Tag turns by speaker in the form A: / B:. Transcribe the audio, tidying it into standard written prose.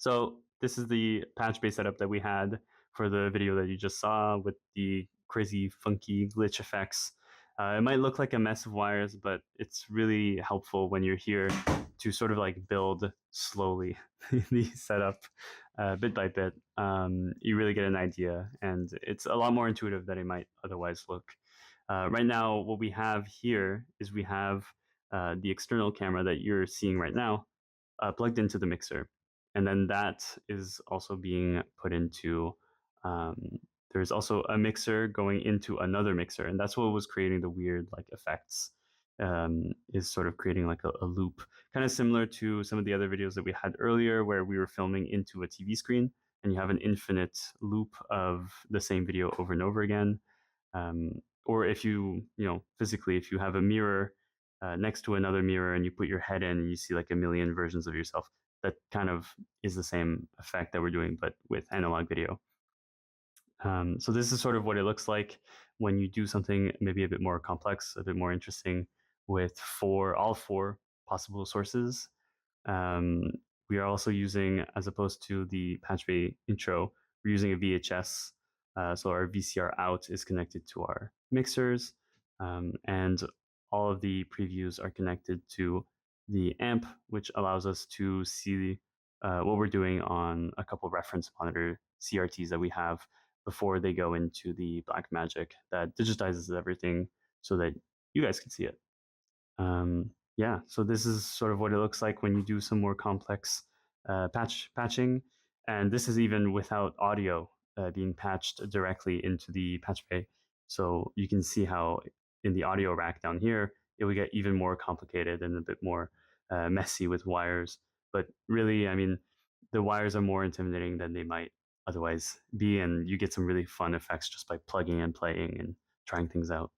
A: So this is the patch bay setup that we had for the video that you just saw with the crazy funky glitch effects. It might look like a mess of wires, but it's really helpful when you're here to sort of like build slowly the setup bit by bit. You really get an idea, and it's a lot more intuitive than it might otherwise look. Right now, what we have here is we have the external camera that you're seeing right now plugged into the mixer. And then that is also being put into, um, there's also a mixer going into another mixer. And that's what was creating the weird like effects, is sort of creating like a loop, kind of similar to some of the other videos that we had earlier where we were filming into a TV screen and you have an infinite loop of the same video over and over again. Or if physically, if you have a mirror next to another mirror and you put your head in and you see like a million versions of yourself, that kind of is the same effect that we're doing, but with analog video. So this is sort of what it looks like when you do something maybe a bit more complex, a bit more interesting with all four possible sources. Um, we are also using, as opposed to the patchbay intro, we're using a VHS. So our VCR out is connected to our mixers, and all of the previews are connected to the amp, which allows us to see what we're doing on a couple reference monitor CRTs that we have before they go into the Blackmagic that digitizes everything so that you guys can see it. Yeah, so this is sort of what it looks like when you do some more complex patching. And this is even without audio being patched directly into the patch bay. So you can see how in the audio rack down here, it would get even more complicated and a bit more messy with wires. But really, I mean, the wires are more intimidating than they might otherwise be. And you get some really fun effects just by plugging and playing and trying things out.